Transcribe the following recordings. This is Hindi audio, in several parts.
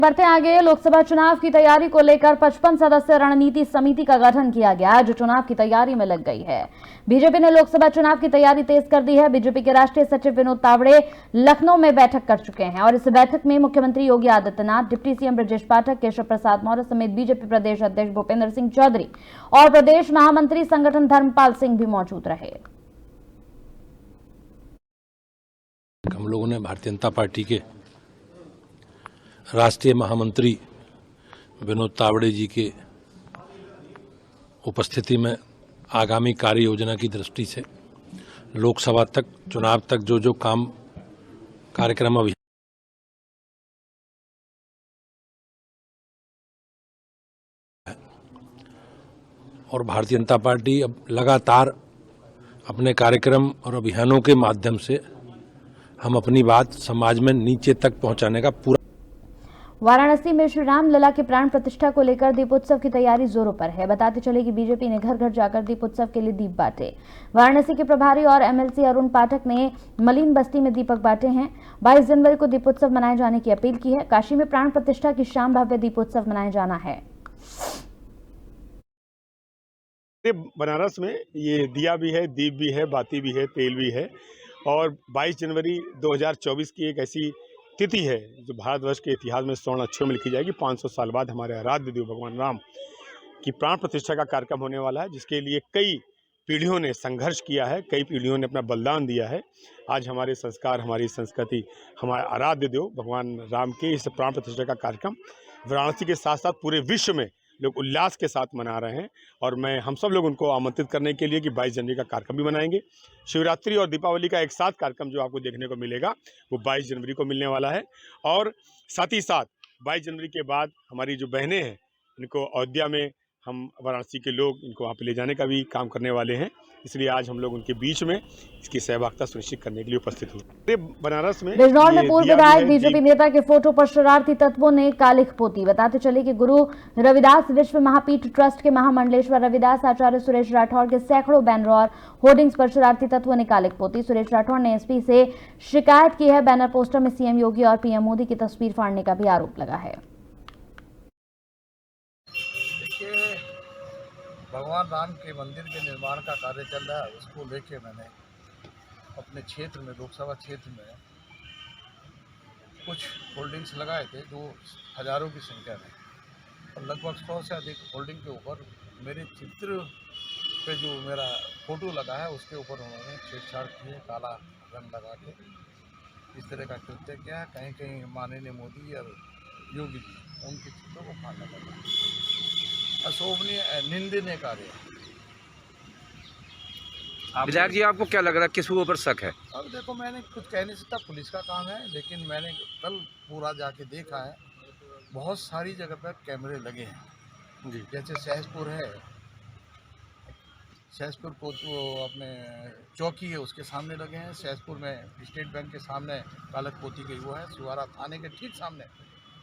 बढ़ते आगे, लोकसभा चुनाव की तैयारी को लेकर 55 सदस्य रणनीति समिति का गठन किया गया, जो चुनाव की तैयारी में लग गई है। बीजेपी ने लोकसभा चुनाव की तैयारी तेज कर दी है। बीजेपी के राष्ट्रीय सचिव विनोद तावड़े लखनऊ में बैठक कर चुके हैं और इस बैठक में मुख्यमंत्री योगी आदित्यनाथ, डिप्टी सीएम ब्रजेश पाठक, केशव प्रसाद मौर्य समेत बीजेपी प्रदेश अध्यक्ष भूपेंद्र सिंह चौधरी और प्रदेश महामंत्री संगठन धर्मपाल सिंह भी मौजूद रहे। हम लोगों ने भारतीय जनता पार्टी के राष्ट्रीय महामंत्री विनोद तावड़े जी के उपस्थिति में आगामी कार्य योजना की दृष्टि से लोकसभा तक, चुनाव तक जो काम कार्यक्रम अभी और भारतीय जनता पार्टी अब लगातार अपने कार्यक्रम और अभियानों के माध्यम से हम अपनी बात समाज में नीचे तक पहुंचाने का पूरा। वाराणसी में श्री राम लला के प्राण प्रतिष्ठा को लेकर दीपोत्सव की तैयारी जोरों पर है। बताते चले कि बीजेपी ने घर घर जाकर दीपोत्सव के लिए दीप बांटे। वाराणसी के प्रभारी और एमएलसी अरुण पाठक ने मलिन बस्ती में दीपक बांटे हैं। 22 जनवरी को दीपोत्सव मनाए जाने की अपील की है। काशी में प्राण प्रतिष्ठा की शाम भव्य दीपोत्सव मनाया जाना है। बनारस में ये दिया भी है, दीप भी है, बाती भी है, तेल भी है और 22 जनवरी 2024 की एक ऐसी तिथि है जो भारतवर्ष के इतिहास में स्वर्ण अक्षरों में लिखी जाएगी। 500 साल बाद हमारे आराध्य देव भगवान राम की प्राण प्रतिष्ठा का कार्यक्रम होने वाला है, जिसके लिए कई पीढ़ियों ने संघर्ष किया है, कई पीढ़ियों ने अपना बलिदान दिया है। आज हमारे संस्कार, हमारी संस्कृति, हमारे आराध्य देव भगवान राम के इस प्राण प्रतिष्ठा का कार्यक्रम वाराणसी के साथ साथ पूरे विश्व में लोग उल्लास के साथ मना रहे हैं और मैं हम सब लोग उनको आमंत्रित करने के लिए कि 22 जनवरी का कार्यक्रम भी मनाएंगे। शिवरात्रि और दीपावली का एक साथ कार्यक्रम जो आपको देखने को मिलेगा वो 22 जनवरी को मिलने वाला है और साथ ही साथ 22 जनवरी के बाद हमारी जो बहनें हैं इनको अयोध्या में हम वाराणसी के लोग इनको वहाँ पर ले जाने का भी काम करने वाले हैं, इसलिए आज हम लोग उनके बीच में इसकी सहभागिता सुनिश्चित करने के लिए उपस्थित हुए। बनारस में बिजनौर में पूर्व विधायक बीजेपी नेता के फोटो पर शरारती तत्वों ने कालिख पोती। बताते चले कि गुरु रविदास विश्व महापीठ ट्रस्ट के महामंडलेश्वर रविदास आचार्य सुरेश राठौर के सैकड़ों बैनर और होर्डिंग्स पर शरारती तत्वों ने कालिख पोती। सुरेश राठौर ने एसपी से शिकायत की है। बैनर पोस्टर में सीएम योगी और पीएम मोदी की तस्वीर फाड़ने का भी आरोप लगा है। भगवान राम के मंदिर के निर्माण का कार्य चल रहा है, उसको लेके मैंने अपने क्षेत्र में, लोकसभा क्षेत्र में कुछ होल्डिंग्स लगाए थे जो हजारों की संख्या में, और लगभग 100 से अधिक होल्डिंग के ऊपर मेरे चित्र पे जो मेरा फोटो लगा है उसके ऊपर उन्होंने छेड़छाड़ की है, काला रंग लगा के इस तरह का कृत्य किया है। कहीं कहीं माननीय मोदी और योगी जी उनके चित्रों को फाड़ना पड़ा, अशोभनीय निंदनीय कार्य। विधायक जी, आपको क्या लग रहा है, किस ऊपर शक है? अब देखो, मैंने कुछ कह नहीं सकता, पुलिस का काम है, लेकिन मैंने कल पूरा जाके देखा है, बहुत सारी जगह पर कैमरे लगे हैं जी। जैसे सहसपुर है, सहसपुर को तो अपने चौकी है उसके सामने लगे हैं। सहसपुर में स्टेट बैंक के सामने कालक पोती गई हुआ है। सुवारा थाने के ठीक सामने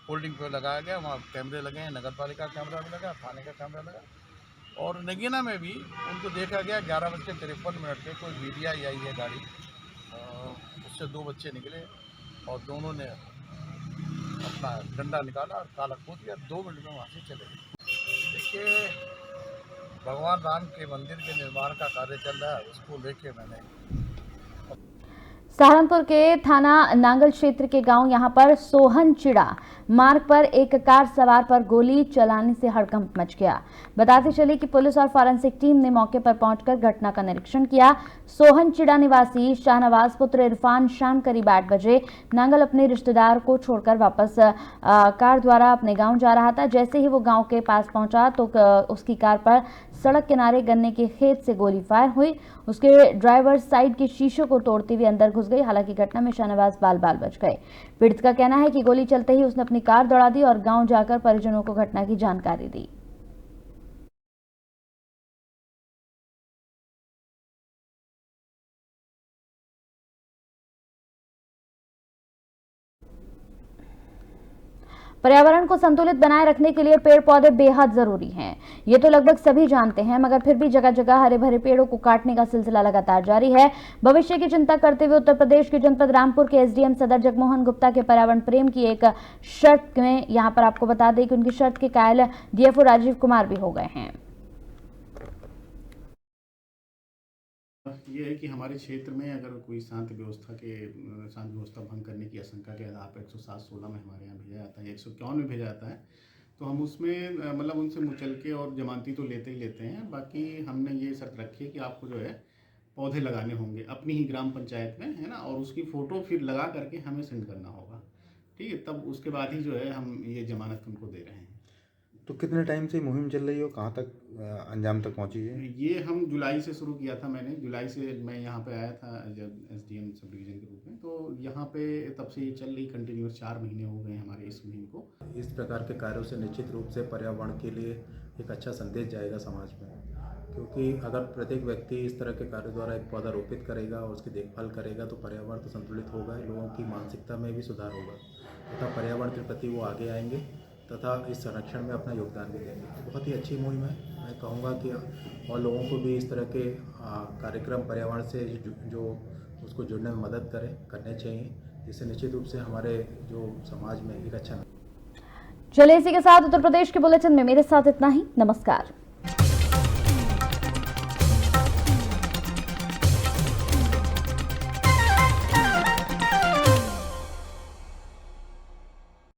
होल्डिंग पे लगाया गया, वहाँ कैमरे लगे हैं, नगर पालिका कैमरा भी लगा, थाने का कैमरा लगा। और नगीना में भी उनको देखा गया 11:53 पे कोई मीडिया आई है गाड़ी, उससे 2 बच्चे निकले और दोनों ने अपना डंडा निकाला और काला पोत दिया, 2 मिनट में वहाँ से चले गए। देखिए, भगवान राम के मंदिर के निर्माण का कार्य चल रहा है, उसको लेके मैंने सहारनपुर के थाना नांगल क्षेत्र के गांव यहां पर सोहनचिड़ा मार्ग पर एक कार सवार पर गोली चलाने से हड़कंप मच गया। बताते चले कि पुलिस और फॉरेंसिक टीम ने मौके पर पहुंचकर घटना का निरीक्षण किया। सोहनचिड़ा निवासी शाहनवाज पुत्र इरफान शाम करीब 8 बजे नांगल अपने रिश्तेदार को छोड़कर वापस कार द्वारा अपने गांव जा रहा था। जैसे ही वो गांव के पास पहुंचा तो उसकी कार पर सड़क किनारे गन्ने के खेत से गोली फायर हुई। उसके ड्राइवर साइड के शीशों को तोड़ते हुए अंदर घुस गई। हालांकि घटना में शाहनवाज बाल बाल बच गए। पीड़ित का कहना है कि गोली चलते ही उसने अपनी कार दौड़ा दी और गांव जाकर परिजनों को घटना की जानकारी दी। पर्यावरण को संतुलित बनाए रखने के लिए पेड़ पौधे बेहद जरूरी हैं। ये तो लगभग सभी जानते हैं, मगर फिर भी जगह जगह हरे भरे पेड़ों को काटने का सिलसिला लगातार जारी है। भविष्य की चिंता करते हुए उत्तर प्रदेश के जनपद रामपुर के एसडीएम सदर जगमोहन गुप्ता के पर्यावरण प्रेम की एक शर्त में यहाँ पर आपको बता दें कि उनकी शर्त के कायल डीएफओ राजीव कुमार भी हो गए हैं। ये है कि हमारे क्षेत्र में अगर कोई शांति व्यवस्था भंग करने की आशंका के आधार पर 107-16 में हमारे यहाँ भेजा जाता है, 151 में भेजा जाता है, तो हम उसमें मतलब उनसे मुचलके और जमानती तो लेते ही लेते हैं। बाकी हमने ये शर्त रखी है कि आपको जो है पौधे लगाने होंगे अपनी ही ग्राम पंचायत में, है ना, और उसकी फ़ोटो फिर लगा करके हमें सेंड करना होगा, ठीक है। तब उसके बाद ही जो है हम ये जमानत उनको दे रहे हैं। तो कितने टाइम से मुहिम चल रही है और कहाँ तक अंजाम तक पहुँची है? ये हम जुलाई से शुरू किया था। मैंने जुलाई से मैं यहाँ पे आया था जब एसडीएम सब डिवीज़न के रूप में, तो यहाँ पे तब से ये चल रही कंटिन्यूस 4 महीने हो गए हमारे इस मुहिम को। इस प्रकार के कार्यों से निश्चित रूप से पर्यावरण के लिए एक अच्छा संदेश जाएगा समाज में, क्योंकि अगर प्रत्येक व्यक्ति इस तरह के कार्यों द्वारा एक पौधा रोपित करेगा और उसकी देखभाल करेगा तो पर्यावरण तो संतुलित होगा, लोगों की मानसिकता में भी सुधार होगा तथा पर्यावरण के प्रति वो आगे आएंगे तथा इस संरक्षण में अपना योगदान भी देंगे। बहुत ही अच्छी मुहिम है। मैं कहूँगा कि और लोगों को भी इस तरह के कार्यक्रम पर्यावरण से जो उसको जुड़ने में मदद करने चाहिए, जिससे निश्चित रूप से हमारे जो समाज में एक अच्छा। चलिए इसी के साथ उत्तर प्रदेश के बुलेटिन में मेरे साथ इतना ही। नमस्कार।